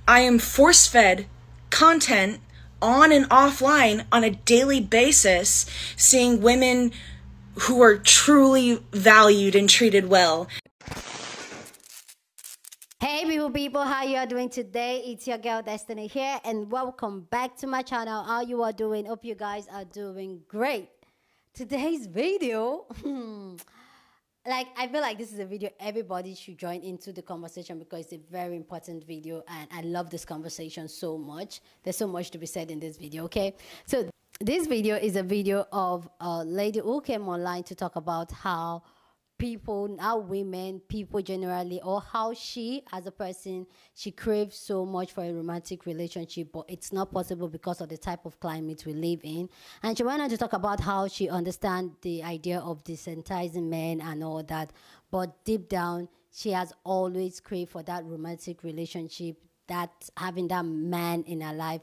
I am force-fed content on and offline on a daily basis, seeing women who are truly valued and treated well. Hey beautiful people, how you are doing today? It's your girl Destiny here, and welcome back to my channel. How you are doing? Hope you guys are doing great. Today's video I feel like this is a video everybody should join into the conversation, because it's a very important video and I love this conversation so much. There's so much to be said in this video, okay? So this video is a video of a lady who came online to talk about how women, people generally, or how she as a person, she craves so much for a romantic relationship, but it's not possible because of the type of climate we live in. And she went on to talk about how she understands the idea of desensitizing men and all that, but deep down she has always craved for that romantic relationship, that having that man in her life.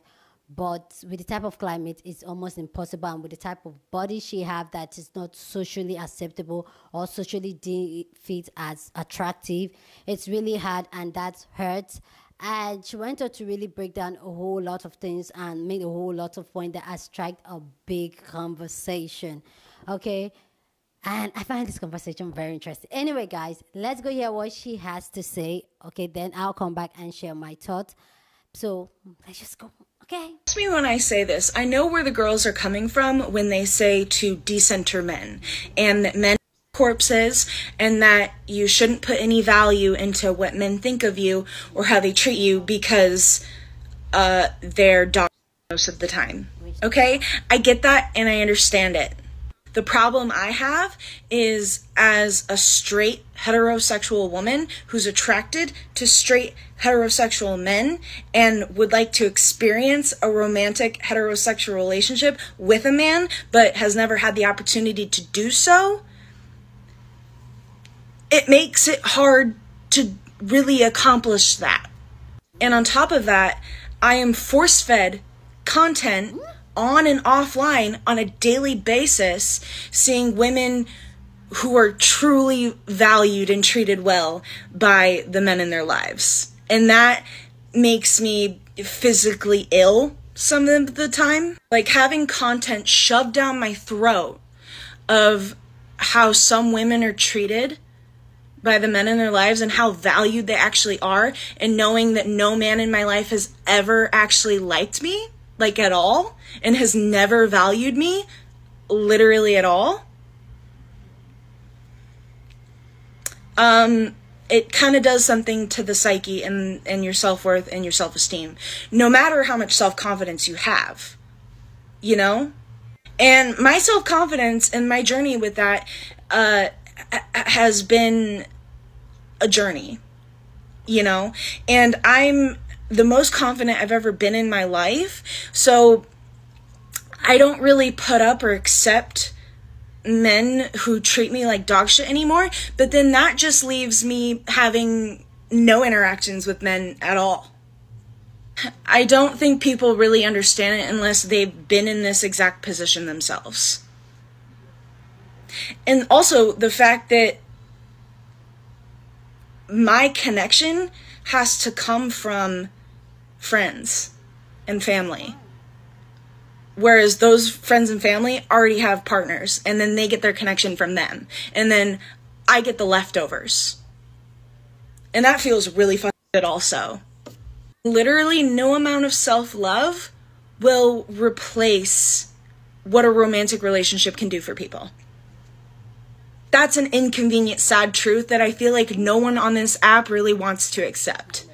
But with the type of climate, it's almost impossible, and with the type of body she have that is not socially acceptable or socially fit as attractive, it's really hard, and that hurts. And she went on to really break down a whole lot of things and made a whole lot of points that has struck a big conversation, okay? And I find this conversation very interesting. Anyway, guys, let's go hear what she has to say, okay? Then I'll come back and share my thoughts. So let's just go. Okay. Trust me when I say this. I know where the girls are coming from when they say to decenter men, and that men are corpses, and that you shouldn't put any value into what men think of you or how they treat you because they're dogs most of the time. Okay? I get that and I understand it. The problem I have is, as a straight heterosexual woman who's attracted to straight heterosexual men and would like to experience a romantic heterosexual relationship with a man, but has never had the opportunity to do so, it makes it hard to really accomplish that. And on top of that, I am force-fed content on and offline on a daily basis, seeing women who are truly valued and treated well by the men in their lives. And that makes me physically ill some of the time. Like, having content shoved down my throat of how some women are treated by the men in their lives and how valued they actually are, and knowing that no man in my life has ever actually liked me, like at all, and has never valued me literally at all. It kind of does something to the psyche and your self-worth and your self-esteem, no matter how much self-confidence you have, you know? And my self-confidence and my journey with that has been a journey, you know? And I'm the most confident I've ever been in my life, so I don't really put up or accept men who treat me like dog shit anymore. But then that just leaves me having no interactions with men at all. I don't think people really understand it unless they've been in this exact position themselves. And also the fact that my connection has to come from friends and family, whereas those friends and family already have partners, and then they get their connection from them, and then I get the leftovers, and that feels really fucking good also. Literally no amount of self-love will replace what a romantic relationship can do for people. That's an inconvenient, sad truth that I feel like no one on this app really wants to accept.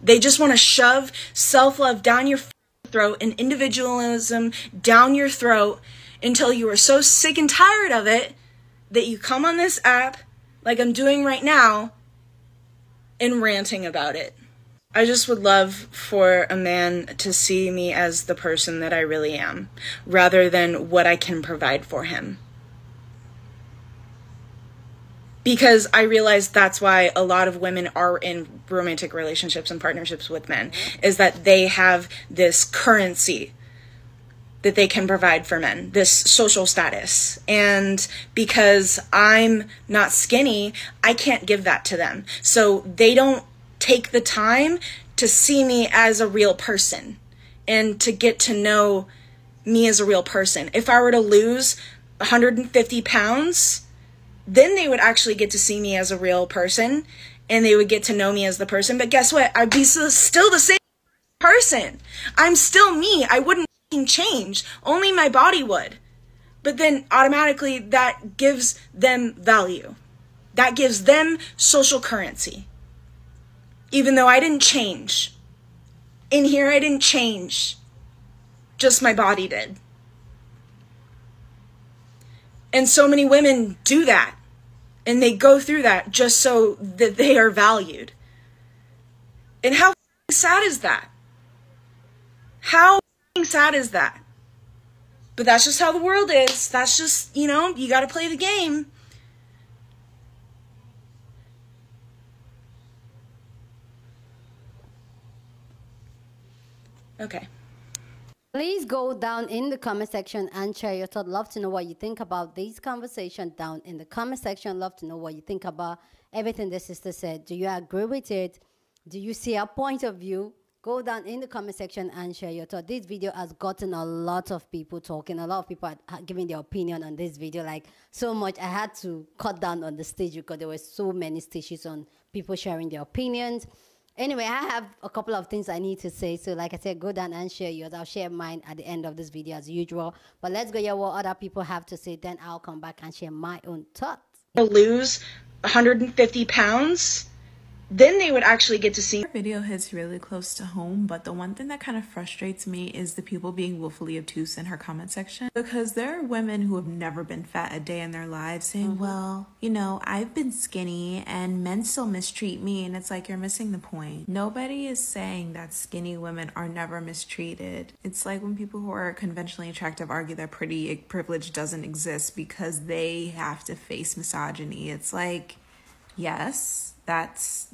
They just want to shove self-love down your throat and individualism down your throat until you are so sick and tired of it that you come on this app, like I'm doing right now, and ranting about it. I just would love for a man to see me as the person that I really am, rather than what I can provide for him. Because I realize that's why a lot of women are in romantic relationships and partnerships with men, is that they have this currency that they can provide for men, this social status. And because I'm not skinny, I can't give that to them. So they don't take the time to see me as a real person and to get to know me as a real person. If I were to lose 150 pounds, then they would actually get to see me as a real person and they would get to know me as the person. But guess what? I'd be still the same person. I'm still me. I wouldn't change. Only my body would. But then automatically that gives them value. That gives them social currency. Even though I didn't change. In here, I didn't change. Just my body did. And so many women do that. And they go through that just so that they are valued. And how sad is that? How sad is that? But that's just how the world is. That's just, you know, you got to play the game. Okay. Please go down in the comment section and share your thoughts. Love to know what you think about this conversation down in the comment section. Love to know what you think about everything the sister said. Do you agree with it? Do you see a point of view? Go down in the comment section and share your thoughts. This video has gotten a lot of people talking. A lot of people are giving their opinion on this video. Like, so much. I had to cut down on the stage because there were so many stages on people sharing their opinions. Anyway, I have a couple of things I need to say. So like I said, go down and share yours. I'll share mine at the end of this video as usual. But let's go hear what other people have to say. Then I'll come back and share my own thoughts. Lose 150 pounds, then they would actually get to see. Our video hits really close to home, but the one thing that kind of frustrates me is the people being willfully obtuse in her comment section, because there are women who have never been fat a day in their lives saying, well, you know, I've been skinny and men still mistreat me, and it's like, you're missing the point. Nobody is saying that skinny women are never mistreated. It's like when people who are conventionally attractive argue that pretty privilege doesn't exist because they have to face misogyny. It's like, yes, that's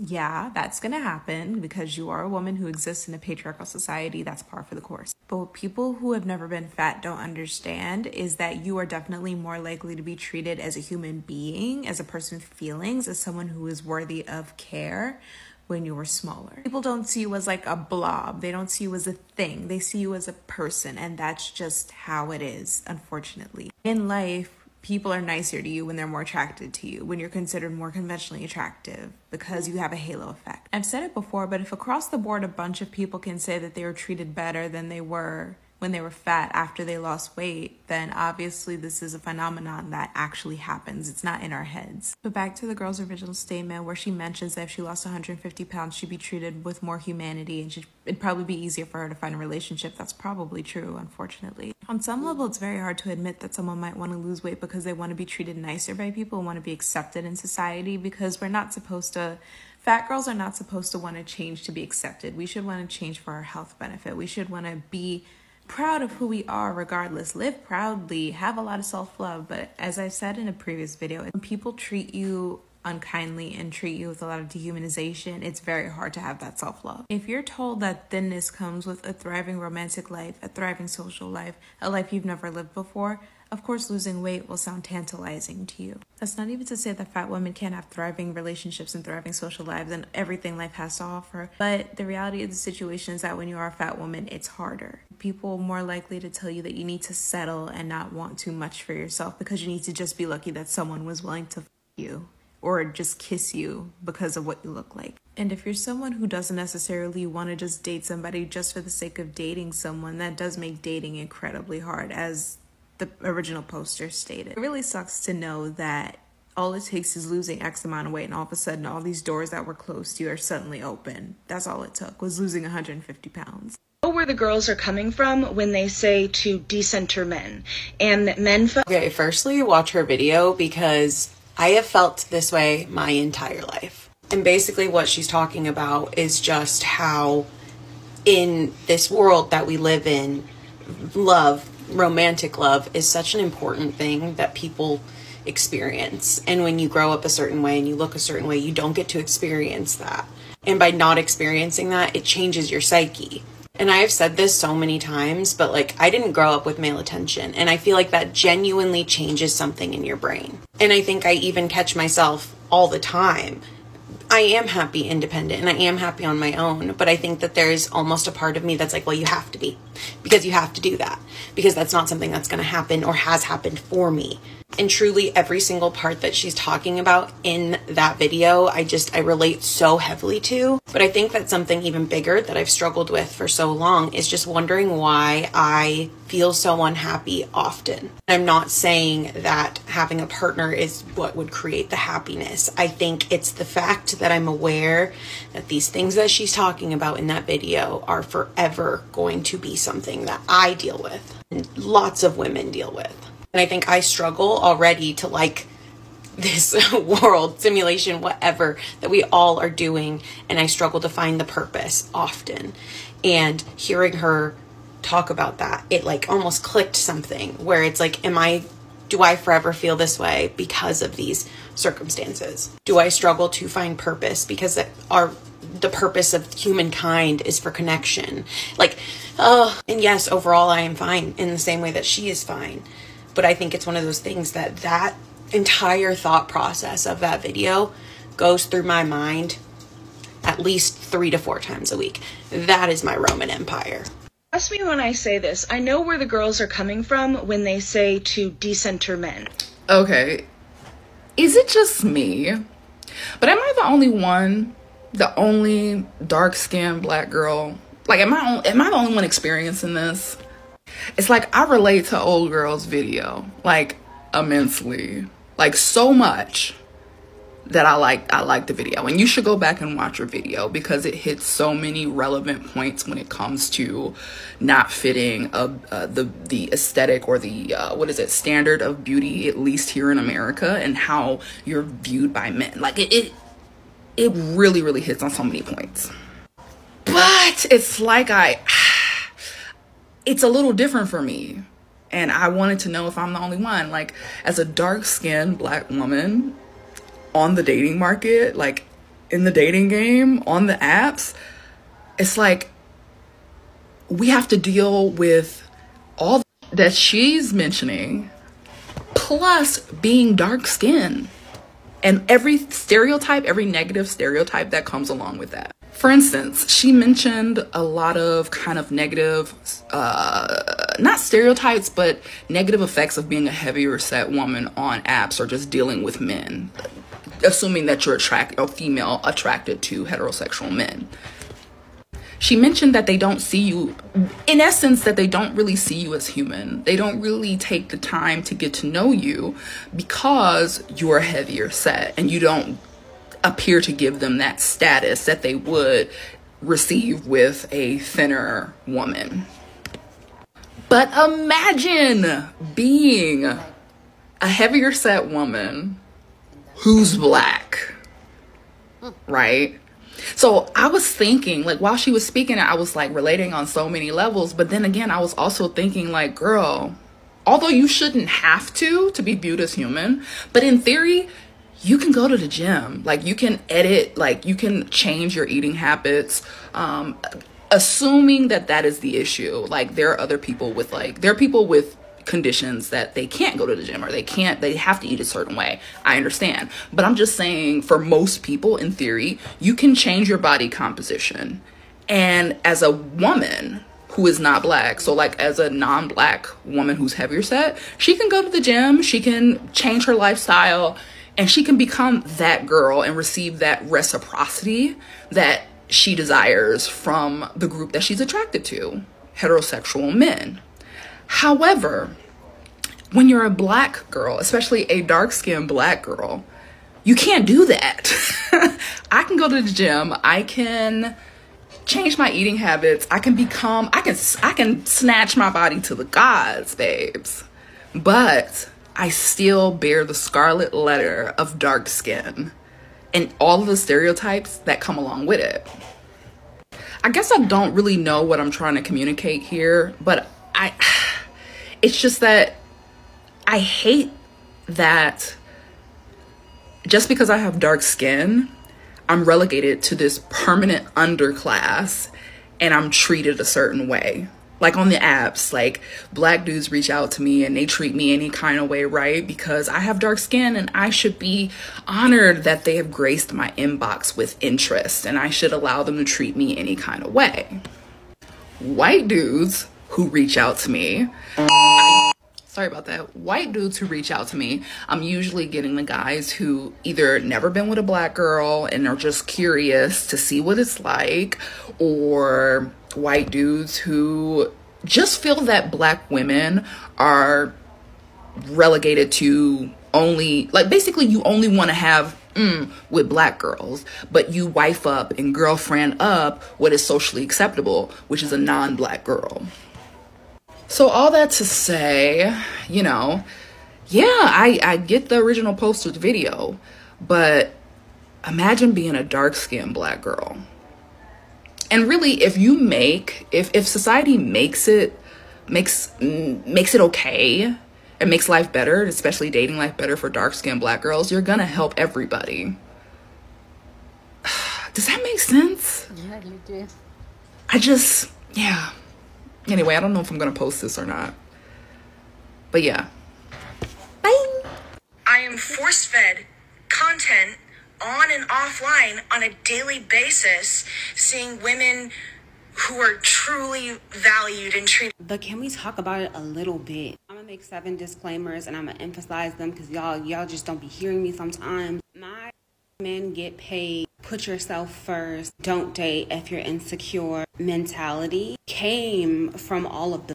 gonna happen because you are a woman who exists in a patriarchal society. That's par for the course. But what people who have never been fat don't understand is that you are definitely more likely to be treated as a human being, as a person with feelings, as someone who is worthy of care when you were smaller. People don't see you as like a blob. They don't see you as a thing. They see you as a person, and that's just how it is, unfortunately. In life, people are nicer to you when they're more attracted to you, when you're considered more conventionally attractive, because you have a halo effect. I've said it before, but if across the board a bunch of people can say that they were treated better than they were when they were fat after they lost weight, then obviously this is a phenomenon that actually happens. It's not in our heads. But back to the girl's original statement where she mentions that if she lost 150 pounds, she'd be treated with more humanity and it'd probably be easier for her to find a relationship. That's probably true, unfortunately. On some level, it's very hard to admit that someone might want to lose weight because they want to be treated nicer by people and want to be accepted in society, because we're not supposed to... Fat girls are not supposed to want to change to be accepted. We should want to change for our health benefit. We should want to be proud of who we are regardless. Live proudly, have a lot of self-love. But as I said in a previous video, when people treat you unkindly and treat you with a lot of dehumanization, it's very hard to have that self-love. If you're told that thinness comes with a thriving romantic life, a thriving social life, a life you've never lived before, of course losing weight will sound tantalizing to you. That's not even to say that fat women can't have thriving relationships and thriving social lives and everything life has to offer, but the reality of the situation is that when you are a fat woman, it's harder. People are more likely to tell you that you need to settle and not want too much for yourself because you need to just be lucky that someone was willing to f you or just kiss you because of what you look like. And if you're someone who doesn't necessarily want to just date somebody just for the sake of dating someone, that does make dating incredibly hard, as the original poster stated. It really sucks to know that all it takes is losing X amount of weight and all of a sudden all these doors that were closed to you are suddenly open. That's all it took, was losing 150 pounds. Where the girls are coming from when they say to decenter men and that men... Okay, firstly, watch her video because I have felt this way my entire life. And basically what she's talking about is just how in this world that we live in, love, romantic love is such an important thing that people experience. And when you grow up a certain way and you look a certain way, you don't get to experience that. And by not experiencing that, it changes your psyche. And I have said this so many times, but like, I didn't grow up with male attention, and I feel like that genuinely changes something in your brain. And I think I even catch myself all the time I am happy independent and I am happy on my own, but I think that there's almost a part of me that's like, well, you have to be, because you have to do that, because that's not something that's going to happen or has happened for me. And truly every single part that she's talking about in that video, I relate so heavily to. But I think that something even bigger that I've struggled with for so long is just wondering why I feel so unhappy often. I'm not saying that having a partner is what would create the happiness. I think it's the fact that I'm aware that these things that she's talking about in that video are forever going to be something that I deal with and lots of women deal with. And I think I struggle already to like this world, simulation, whatever that we all are doing. And I struggle to find the purpose often. And hearing her talk about that, it like almost clicked something where it's like, do I forever feel this way because of these circumstances? Do I struggle to find purpose because the purpose of humankind is for connection? And yes, overall I am fine in the same way that she is fine. But I think it's one of those things that entire thought process of that video goes through my mind at least 3 to 4 times a week. That is my Roman Empire. Trust me when I say this. I know where the girls are coming from when they say to decenter men. Okay. Is it just me? But am I the only dark-skinned black girl? Like, am I the only one experiencing this? It's like I relate to old girl's video, like, immensely, like so much that I like the video. And you should go back and watch her video because it hits so many relevant points when it comes to not fitting the aesthetic or the standard of beauty, at least here in America, and how you're viewed by men. Like it really, really hits on so many points. But it's like it's a little different for me. And I wanted to know if I'm the only one. Like, as a dark-skinned black woman on the dating market, like in the dating game, on the apps, it's like we have to deal with all that she's mentioning, plus being dark-skinned. And every negative stereotype that comes along with that. For instance, she mentioned a lot of kind of negative, not stereotypes, but negative effects of being a heavier set woman on apps or just dealing with men, assuming that you're a female attracted to heterosexual men. She mentioned that they don't see you, in essence, that they don't really see you as human. They don't really take the time to get to know you because you're a heavier set and you don't appear to give them that status that they would receive with a thinner woman. But imagine being a heavier set woman who's black, right? So I was thinking, like, while she was speaking, I was like relating on so many levels. But then again, I was also thinking, like, girl, although you shouldn't have to be viewed as human, but in theory, you can go to the gym. Like, you can edit, like, you can change your eating habits, assuming that is the issue. Like, there are other people with, like, there are people with conditions that they can't go to the gym or they have to eat a certain way. I understand. But I'm just saying, for most people, in theory, you can change your body composition. And as a woman who is not black, so like as a non-black woman who's heavier set, she can go to the gym, she can change her lifestyle, and she can become that girl and receive that reciprocity that she desires from the group that she's attracted to, heterosexual men. However, when you're a black girl, especially a dark-skinned black girl, you can't do that. I can go to the gym, I can change my eating habits, I can snatch my body to the gods, babes. But I still bear the scarlet letter of dark skin and all of the stereotypes that come along with it. I guess I don't really know what I'm trying to communicate here, but it's just that I hate that just because I have dark skin, I'm relegated to this permanent underclass and I'm treated a certain way. like on the apps, like black dudes reach out to me and they treat me any kind of way, right? Because I have dark skin and I should be honored that they have graced my inbox with interest, and I should allow them to treat me any kind of way. White dudes who reach out to me, sorry about that. White dudes who reach out to me, I'm usually getting the guys who either never been with a black girl and are just curious to see what it's like, or white dudes who just feel that black women are relegated to only, like, basically you only want to have with black girls, but you wife up and girlfriend up what is socially acceptable, which is a non-black girl. So all that to say, you know, yeah, I get the original posted video, but imagine being a dark-skinned black girl. And really, if society makes it okay and makes life better, especially dating life better for dark-skinned black girls, you're gonna help everybody. Does that make sense? Yeah, you do. Yeah. Anyway, I don't know if I'm gonna post this or not. But yeah. Bye. I am force-fed content on and offline on a daily basis, seeing women who are truly valued and treated. But can we talk about it a little bit? I'm gonna make 7 disclaimers and I'm gonna emphasize them because y'all just don't be hearing me sometimes. My men get paid, put yourself first, don't date if you're insecure mentality came from all of the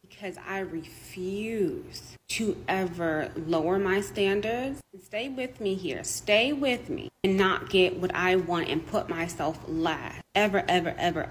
because I refuse to ever lower my standards. Stay with me here. Stay with me and not get what I want and put myself last ever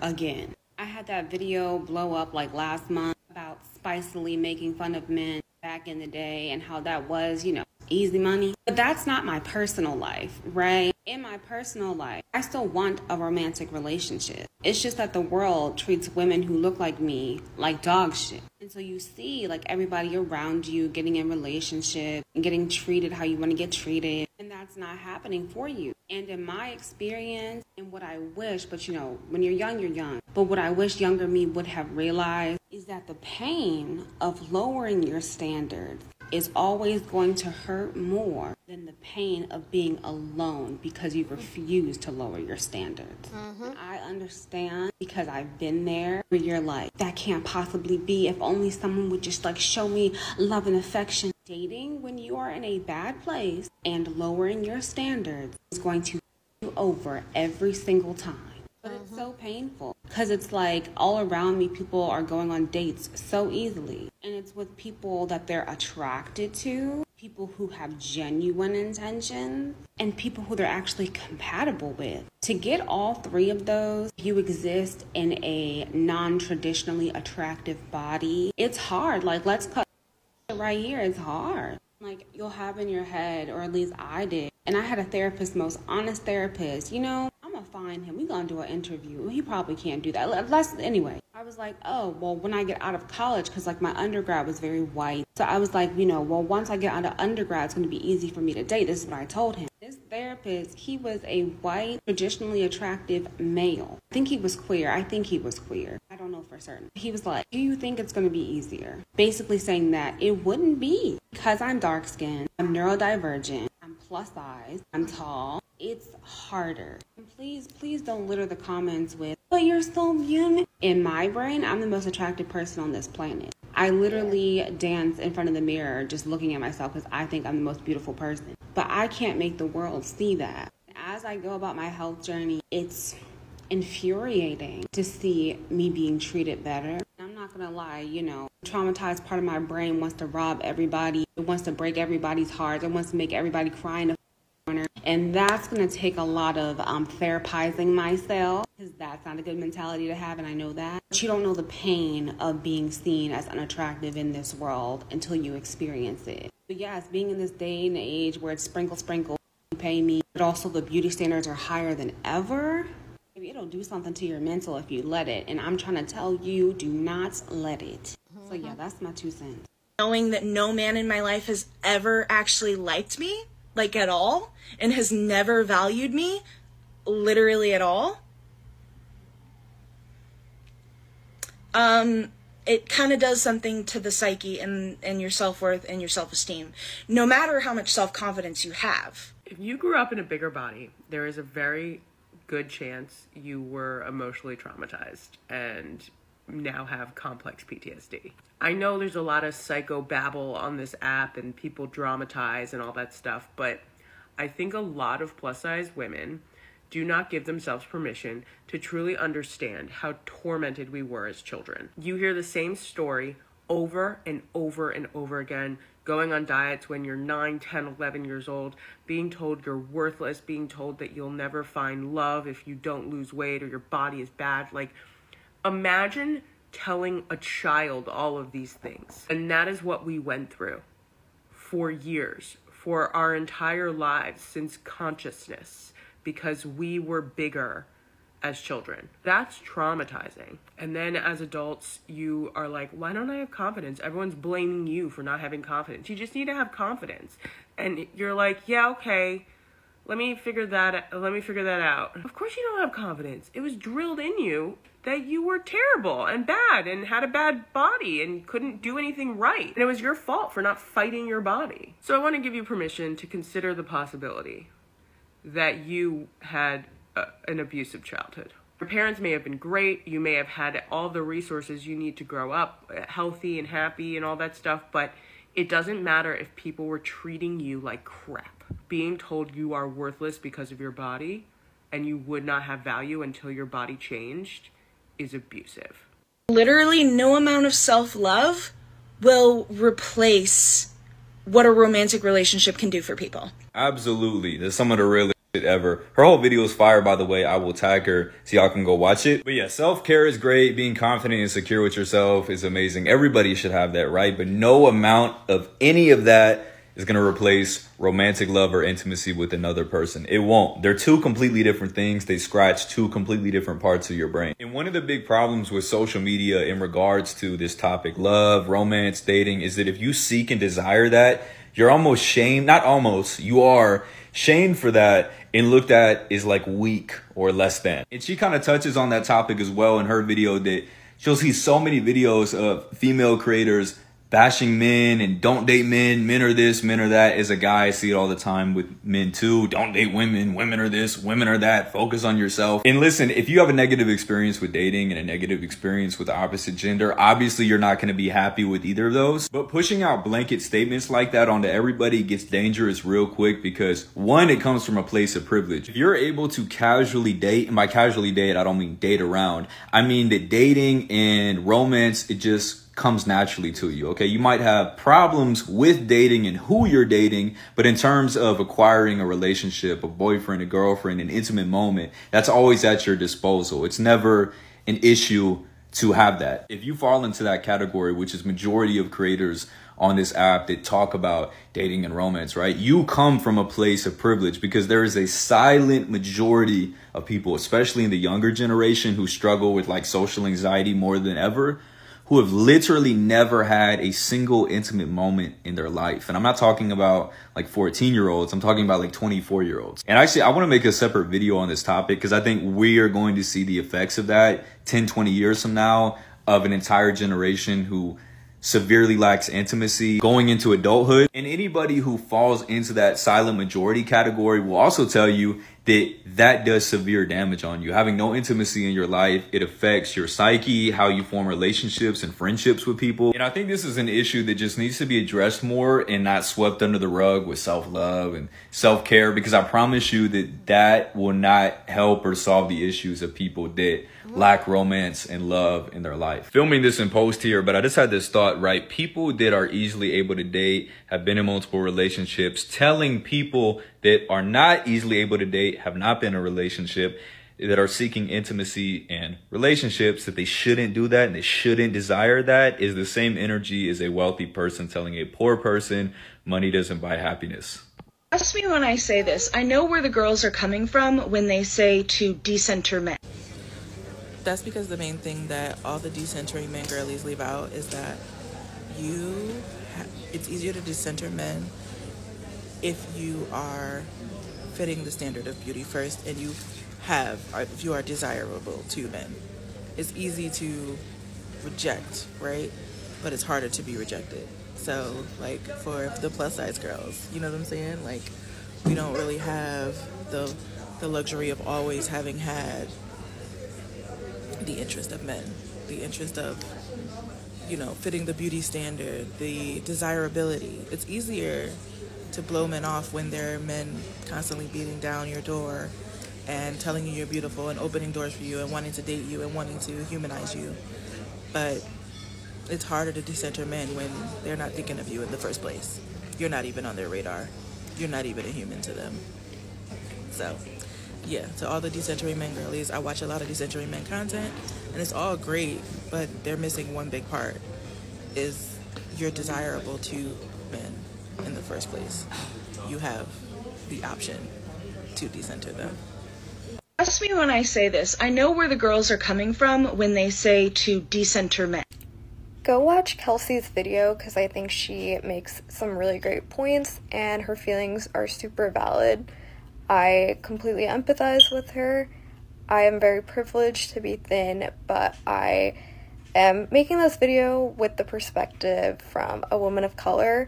again. I had that video blow up like last month about spicily making fun of men back in the day and how that was, you know, easy money. But that's not my personal life, right? In my personal life, I still want a romantic relationship. It's just that the world treats women who look like me like dog shit. And so you see like everybody around you getting in relationships and getting treated how you want to get treated. And that's not happening for you. And in my experience and what I wish, but you know, when you're young, you're young. But what I wish younger me would have realized is that the pain of lowering your standards is always going to hurt more than the pain of being alone because you refuse to lower your standards. I understand because I've been there where you're like, that can't possibly be. If only someone would just like show me love and affection. Dating when you are in a bad place and lowering your standards is going to you over every single time. But it's so painful because it's like all around me, people are going on dates so easily. And it's with people that they're attracted to, people who have genuine intentions, and people who they're actually compatible with. To get all 3 of those, if you exist in a non-traditionally attractive body, it's hard. Like, let's cut right here. It's hard. Like, you'll have in your head, or at least I did. And I had a therapist, most honest therapist, you know, I'm gonna find him. We're gonna do an interview. He probably can't do that. Anyway, I was like, oh, well, when I get out of college, because like my undergrad was very white. So I was like, you know, well, once I get out of undergrad, it's gonna be easy for me to date. This is what I told him. This therapist, he was a white, traditionally attractive male. I think he was queer. I don't know for certain. He was like, do you think it's gonna be easier? Basically saying that it wouldn't be because I'm dark skinned, I'm neurodivergent, I'm plus size, I'm tall. It's harder. And please don't litter the comments with, but you're so beautiful. In my brain, I'm the most attractive person on this planet. I literally dance in front of the mirror just looking at myself because I think I'm the most beautiful person. But I can't make the world see that. As I go about my health journey, it's infuriating to see me being treated better. I'm not gonna lie, you know, traumatized part of my brain wants to rob everybody. It wants to break everybody's heart. It wants to make everybody cry in the corner. And that's gonna take a lot of therapizing myself, because that's not a good mentality to have, and I know that. But you don't know the pain of being seen as unattractive in this world until you experience it. But yes, being in this day and age where it's sprinkle, you pay me, but also the beauty standards are higher than ever. Maybe it'll do something to your mental if you let it. And I'm trying to tell you, do not let it. So yeah, that's my 2 cents. Knowing that no man in my life has ever actually liked me, like at all, and has never valued me, literally at all. it kind of does something to the psyche and your self-worth and your self-esteem, no matter how much self-confidence you have. If you grew up in a bigger body, there is a very good chance you were emotionally traumatized and now have complex PTSD. I know there's a lot of psychobabble on this app and people dramatize and all that stuff, but I think a lot of plus-size women do not give themselves permission to truly understand how tormented we were as children. You hear the same story over and over and over again, going on diets when you're 9, 10, 11 years old, being told you're worthless, being told that you'll never find love if you don't lose weight or your body is bad. Like, imagine telling a child all of these things. And that is what we went through for years, for our entire lives since consciousness, because we were bigger as children. That's traumatizing. And then as adults, you are like, why don't I have confidence? Everyone's blaming you for not having confidence. You just need to have confidence. And you're like, yeah, okay, let me figure that out. Of course you don't have confidence. It was drilled in you that you were terrible and bad and had a bad body and couldn't do anything right. And it was your fault for not fighting your body. So I want to give you permission to consider the possibility that you had an abusive childhood. Your parents may have been great. You may have had all the resources you need to grow up healthy and happy and all that stuff, but it doesn't matter if people were treating you like crap. Being told you are worthless because of your body and you would not have value until your body changed is abusive. Literally no amount of self-love will replace what a romantic relationship can do for people. Absolutely. That's some of the realest shit ever. Her whole video is fire, by the way. I will tag her so y'all can go watch it. But yeah, self-care is great. Being confident and secure with yourself is amazing. Everybody should have that, right? But no amount of any of that is going to replace romantic love or intimacy with another person. It won't. They're two completely different things. They scratch two completely different parts of your brain. And one of the big problems with social media in regards to this topic, love, romance, dating, is that if you seek and desire that, you're almost shamed, not almost, you are shamed for that and looked at as like weak or less than. And she kind of touches on that topic as well in her video, that she'll see so many videos of female creators bashing men and don't date men, men are this, men are that. As a guy, I see it all the time with men too. Don't date women, women are this, women are that, focus on yourself. And listen, if you have a negative experience with dating and a negative experience with the opposite gender, obviously you're not going to be happy with either of those. But pushing out blanket statements like that onto everybody gets dangerous real quick, because one, it comes from a place of privilege. If you're able to casually date, and by casually date, I don't mean date around, I mean that dating and romance, it just comes naturally to you. Okay, you might have problems with dating and who you're dating, but in terms of acquiring a relationship, a boyfriend, a girlfriend, an intimate moment, that's always at your disposal. It's never an issue to have that. If you fall into that category, which is majority of creators on this app that talk about dating and romance, right? You come from a place of privilege, because there is a silent majority of people, especially in the younger generation, who struggle with like social anxiety more than ever, who have literally never had a single intimate moment in their life. And I'm not talking about like 14-year-olds. I'm talking about like 24-year-olds. And actually, I want to make a separate video on this topic, because I think we are going to see the effects of that 10, 20 years from now, of an entire generation who severely lacks intimacy going into adulthood. And anybody who falls into that silent majority category will also tell you that that does severe damage on you. Having no intimacy in your life, it affects your psyche, how you form relationships and friendships with people. And I think this is an issue that just needs to be addressed more and not swept under the rug with self-love and self-care, because I promise you that that will not help or solve the issues of people that lack romance and love in their life. Filming this in post here, but I just had this thought, right? People that are easily able to date, have been in multiple relationships, telling people that are not easily able to date, have not been in a relationship, that are seeking intimacy and relationships, that they shouldn't do that and they shouldn't desire that, is the same energy as a wealthy person telling a poor person money doesn't buy happiness. Trust me when I say this. I know where the girls are coming from when they say to decenter men. That's because the main thing that all the decentering men girlies leave out is that it's easier to decenter men if you are fitting the standard of beauty first, and if you are desirable to men. It's easy to reject, right? But it's harder to be rejected. So, like, for the plus size girls, you know what I'm saying? Like, we don't really have the luxury of always having had the interest of men, the interest of, you know, fitting the beauty standard, the desirability. It's easier to blow men off when there are men constantly beating down your door and telling you you're beautiful and opening doors for you and wanting to date you and wanting to humanize you. But it's harder to decenter men when they're not thinking of you in the first place. You're not even on their radar. You're not even a human to them. So, yeah, to all the decentering men girlies, I watch a lot of decentering men content, and it's all great, but they're missing one big part, is you're desirable to men in the first place. You have the option to decenter them. Trust me when I say this. I know where the girls are coming from when they say to decenter men. Go watch Kelsey's video because I think she makes some really great points and her feelings are super valid. I completely empathize with her. I am very privileged to be thin, but I am making this video with the perspective from a woman of color,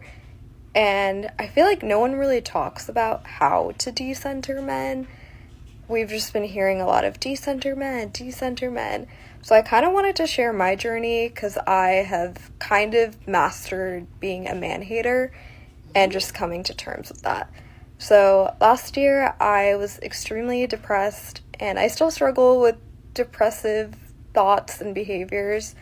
and I feel like no one really talks about how to decenter men. We've just been hearing a lot of decenter men, decenter men. So I kind of wanted to share my journey because I have kind of mastered being a man hater and just coming to terms with that. So last year I was extremely depressed and I still struggle with depressive thoughts and behaviors,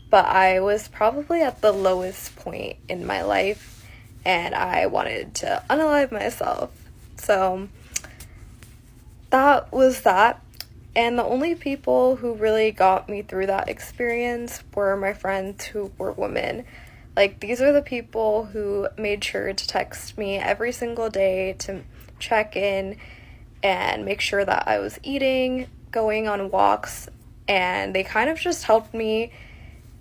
but I was probably at the lowest point in my life and I wanted to unalive myself. So that was that. And the only people who really got me through that experience were my friends who were women. Like, these are the people who made sure to text me every single day to check in and make sure that I was eating, going on walks, and they kind of just helped me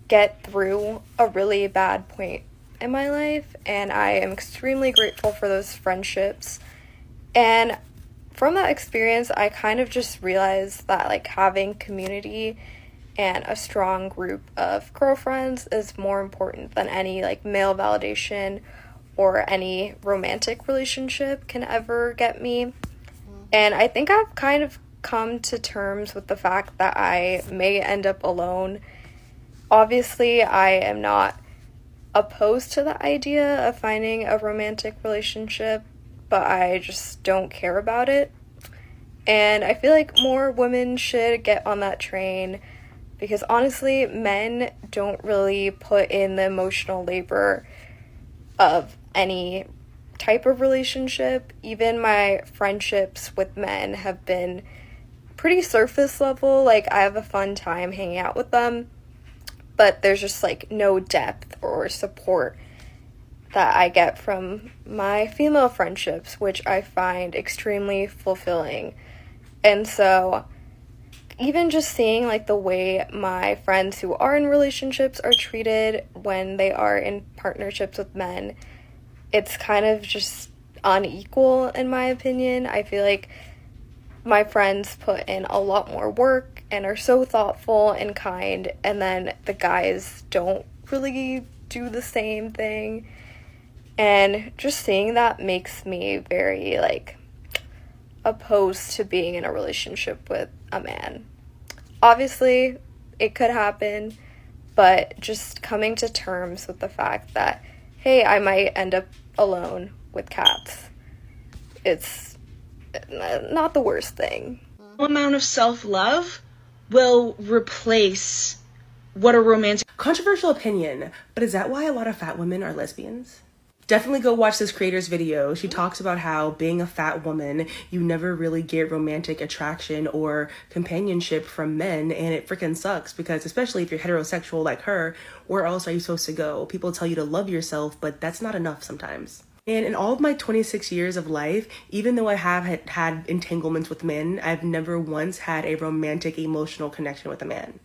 get through a really bad point in my life, and I am extremely grateful for those friendships. And from that experience, I kind of just realized that, like, having community and a strong group of girlfriends is more important than any, like, male validation or any romantic relationship can ever get me. And I think I've kind of come to terms with the fact that I may end up alone. Obviously, I am not opposed to the idea of finding a romantic relationship, but I just don't care about it. And I feel like more women should get on that train because honestly, men don't really put in the emotional labor of any type of relationship. Even my friendships with men have been pretty surface level. Like, I have a fun time hanging out with them, but there's just, like, no depth or support that I get from my female friendships, which I find extremely fulfilling. And so even just seeing, like, the way my friends who are in relationships are treated when they are in partnerships with men, it's kind of just unequal in my opinion. I feel like my friends put in a lot more work and are so thoughtful and kind, and then the guys don't really do the same thing. And just seeing that makes me very, like, opposed to being in a relationship with a man. Obviously, it could happen, but just coming to terms with the fact that, hey, I might end up alone with cats. It's not the worst thing. Amount of self-love will replace what a romantic... Controversial opinion, but is that why a lot of fat women are lesbians? Definitely go watch this creator's video. She talks about how being a fat woman, you never really get romantic attraction or companionship from men, and it freaking sucks because especially if you're heterosexual like her, where else are you supposed to go? People tell you to love yourself, but that's not enough sometimes. And in all of my 26 years of life, even though I have had entanglements with men, I've never once had a romantic emotional connection with a man.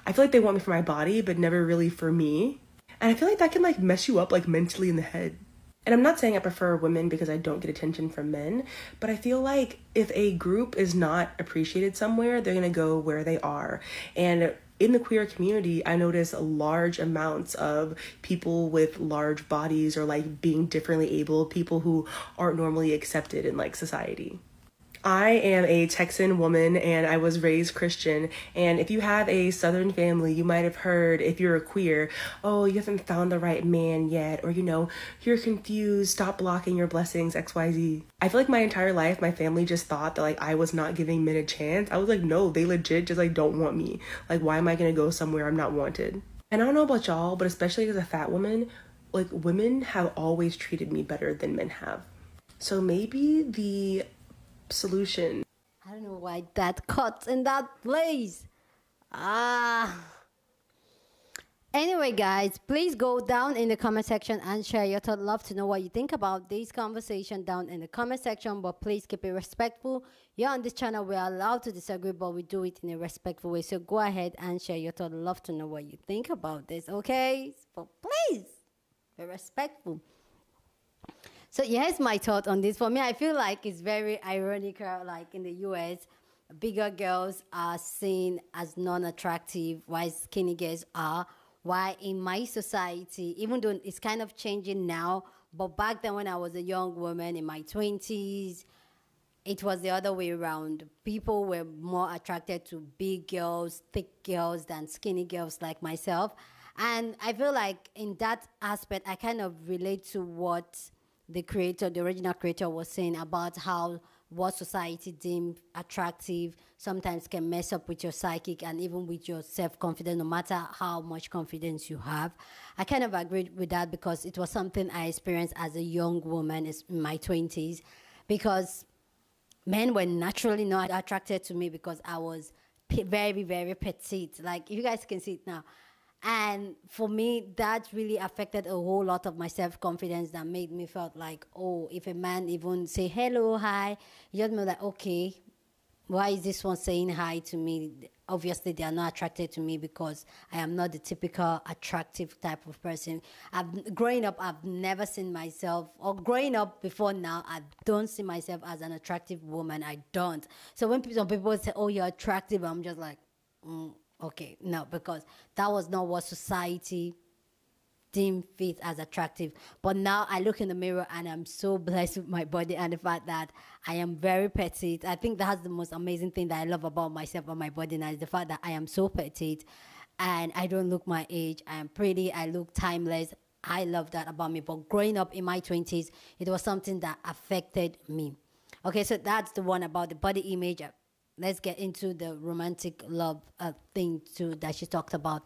I feel like they want me for my body, but never really for me. And I feel like that can, like, mess you up, like, mentally in the head. And I'm not saying I prefer women because I don't get attention from men, but I feel like if a group is not appreciated somewhere, they're going to go where they are. And in the queer community, I notice large amounts of people with large bodies or like being differently able, people who aren't normally accepted in like society. I am a Texan woman and I was raised Christian. And if you have a Southern family, you might have heard, if you're a queer, oh, you haven't found the right man yet. Or, you know, you're confused, stop blocking your blessings, XYZ. I feel like my entire life, my family just thought that like I was not giving men a chance. I was like, no, they legit just like don't want me. Like, why am I gonna go somewhere I'm not wanted? And I don't know about y'all, but especially as a fat woman, like women have always treated me better than men have. So maybe the solution. I don't know why that cuts in that place. Anyway, guys, please go down in the comment section and share your thoughts. Love to know what you think about this conversation down in the comment section, but please keep it respectful. You're on this channel, we're allowed to disagree, but we do it in a respectful way. So go ahead and share your thoughts. Love to know what you think about this, okay? But please be respectful. So here's my thought on this. For me, I feel like it's very ironical, like in the US, bigger girls are seen as non-attractive, while skinny girls are. Why in my society, even though it's kind of changing now, but back then when I was a young woman in my 20s, it was the other way around. People were more attracted to big girls, thick girls than skinny girls like myself. And I feel like in that aspect, I kind of relate to what the creator, the original creator, was saying about how what society deemed attractive sometimes can mess up with your psychic and even with your self-confidence, no matter how much confidence you have. I kind of agree with that because it was something I experienced as a young woman in my 20s, because men were naturally not attracted to me because I was very, very petite. Like, you guys can see it now. And for me, that really affected a whole lot of my self-confidence, that made me felt like, oh, if a man even say hello, hi, you just be like, okay, why is this one saying hi to me? Obviously, they are not attracted to me because I am not the typical attractive type of person. Growing up, I've never seen myself, or growing up before now, I don't see myself as an attractive woman. I don't. So when some people say, oh, you're attractive, I'm just like, okay, no, because that was not what society deemed fit as attractive. But now I look in the mirror and I'm so blessed with my body and the fact that I am very petite. I think that's the most amazing thing that I love about myself and my body now, is the fact that I am so petite and I don't look my age. I am pretty, I look timeless. I love that about me. But growing up in my 20s, it was something that affected me. Okay, so that's the one about the body image. Let's get into the romantic love thing too that she talked about.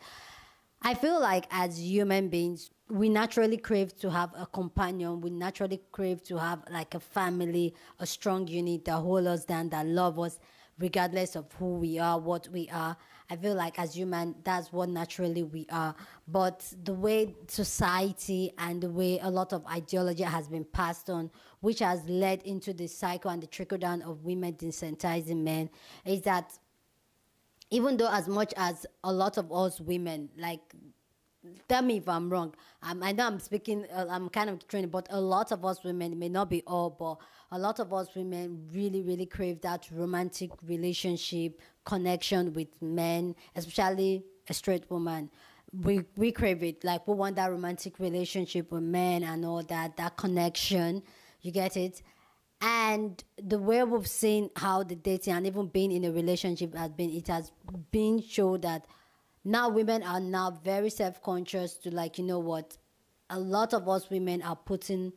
I feel like as human beings, we naturally crave to have a companion. We naturally crave to have like a family, a strong unit that hold us down, that love us regardless of who we are, what we are. I feel like as human, that's what naturally we are. But the way society and the way a lot of ideology has been passed on, which has led into the cycle and the trickle down of women desensitizing men, is that even though as much as a lot of us women, like, tell me if I'm wrong. I know I'm speaking, I'm kind of training, but a lot of us women, may not be all, but a lot of us women really, really crave that romantic relationship, connection with men, especially a straight woman. We crave it. Like, we want that romantic relationship with men and all that, that connection. You get it? And the way we've seen how the dating and even being in a relationship has been, it has been shown that now women are now very self-conscious to, like, you know what, a lot of us women are putting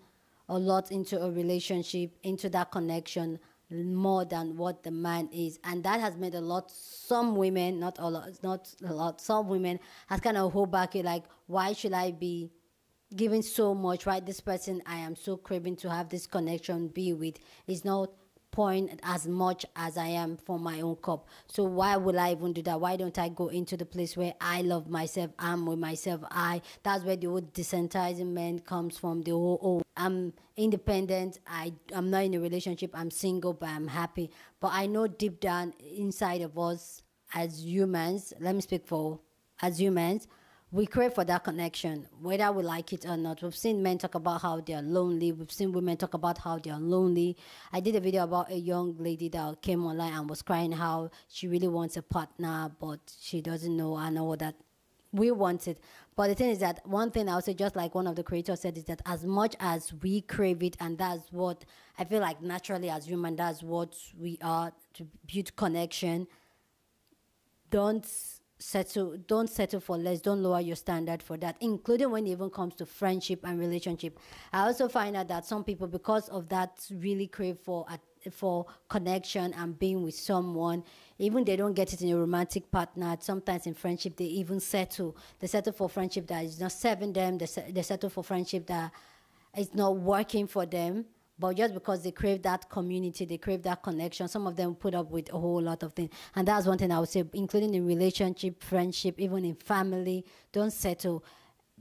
a lot into a relationship, into that connection, more than what the man is. And that has made a lot, some women, not a lot, not a lot, some women has kind of hold back, like, why should I be giving so much, right? This person I am so craving to have this connection be with is not pouring as much as I am for my own cup. So why would I even do that? Why don't I go into the place where I love myself, I'm with myself, that's where the whole desensitizing man comes from. The whole, oh, I'm independent, I'm not in a relationship, I'm single, but I'm happy. But I know deep down inside of us as humans, let me speak for as humans, we crave for that connection, whether we like it or not. We've seen men talk about how they're lonely. We've seen women talk about how they're lonely. I did a video about a young lady that came online and was crying how she really wants a partner, but she doesn't know and all that. We want it. But the thing is that one thing I would say, just like one of the creators said, is that as much as we crave it, and that's what I feel like naturally as human, that's what we are, to build connection. Don't settle for less. Don't lower your standard for that, including when it even comes to friendship and relationship. I also find out that some people, because of that, really crave for connection and being with someone. Even they don't get it in a romantic partner, sometimes in friendship they even settle. They settle for friendship that is not serving them. They settle for friendship that is not working for them. But just because they crave that community, they crave that connection, some of them put up with a whole lot of things. And that's one thing I would say, including in relationship, friendship, even in family. Don't settle.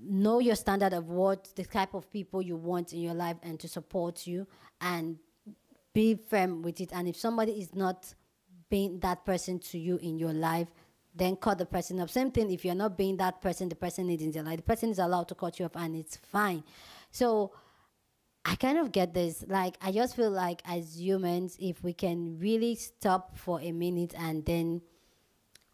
Know your standard of what the type of people you want in your life and to support you, and be firm with it. And if somebody is not being that person to you in your life, then cut the person off. Same thing, if you're not being that person the person needs in their life, the person is allowed to cut you off, and it's fine. So I kind of get this. Like, I just feel like as humans, if we can really stop for a minute and then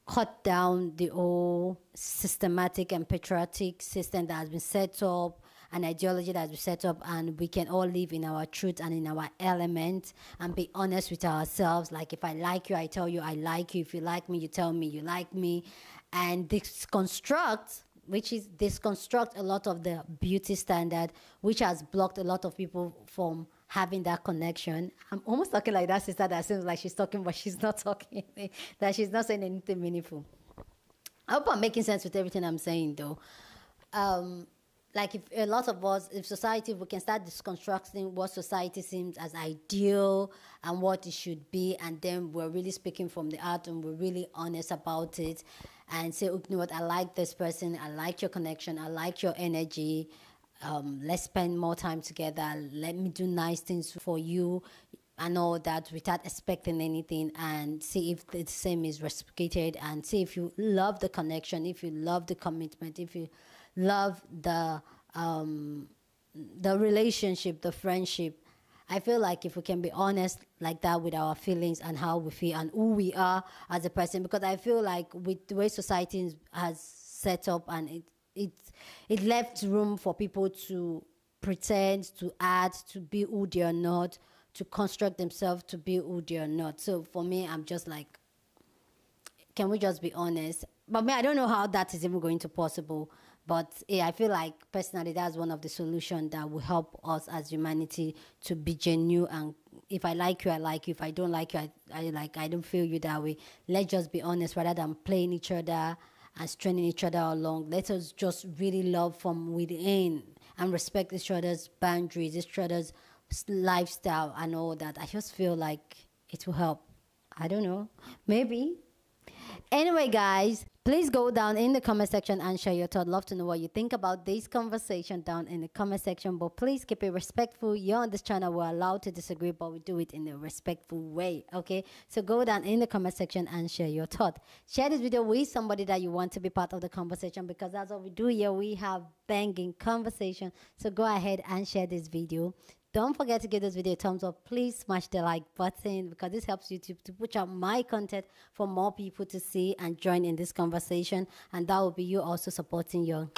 cut down the whole systematic and patriotic system that has been set up, an ideology that has been set up, and we can all live in our truth and in our element and be honest with ourselves. Like, if I like you, I tell you I like you. If you like me, you tell me you like me. And disconstruct a lot of the beauty standard, which has blocked a lot of people from having that connection. I'm almost talking like that sister that seems like she's talking, but she's not talking, that she's not saying anything meaningful. I hope I'm making sense with everything I'm saying, though. Like, if a lot of us, if society, we can start disconstructing what society seems as ideal and what it should be, and then we're really speaking from the heart and we're really honest about it and say, you know what, I like this person, I like your connection, I like your energy, let's spend more time together, let me do nice things for you and all that, without expecting anything, and see if the same is reciprocated, and see if you love the connection, if you love the commitment, if you love the relationship, the friendship. I feel like if we can be honest like that with our feelings and how we feel and who we are as a person, because I feel like with the way society has set up, and it left room for people to pretend, to add, to be who they are not, to construct themselves to be who they are not. So for me, I'm just like, can we just be honest? But me, I don't know how that is even going to possible. But yeah, I feel like personally that's one of the solutions that will help us as humanity to be genuine. And if I like you, I like you. If I don't like you, I don't feel you that way. Let's just be honest rather than playing each other and straining each other along. Let us just really love from within and respect each other's boundaries, each other's lifestyle and all that. I just feel like it will help. I don't know. Maybe. Anyway, guys, please go down in the comment section and share your thoughts. Love to know what you think about this conversation down in the comment section. But please keep it respectful. You're on this channel. We're allowed to disagree, but we do it in a respectful way. Okay? So go down in the comment section and share your thoughts. Share this video with somebody that you want to be part of the conversation, because that's what we do here. We have banging conversation. So go ahead and share this video. Don't forget to give this video a thumbs up. Please smash the like button, because this helps YouTube to push out my content for more people to see and join in this conversation. And that will be you also supporting your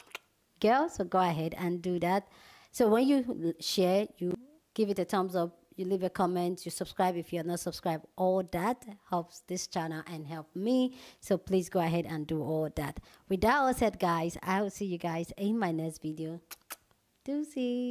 girl. So go ahead and do that. So when you share, you give it a thumbs up, you leave a comment, you subscribe if you're not subscribed. All that helps this channel and help me. So please go ahead and do all that. With that all said, guys, I will see you guys in my next video. Deuces.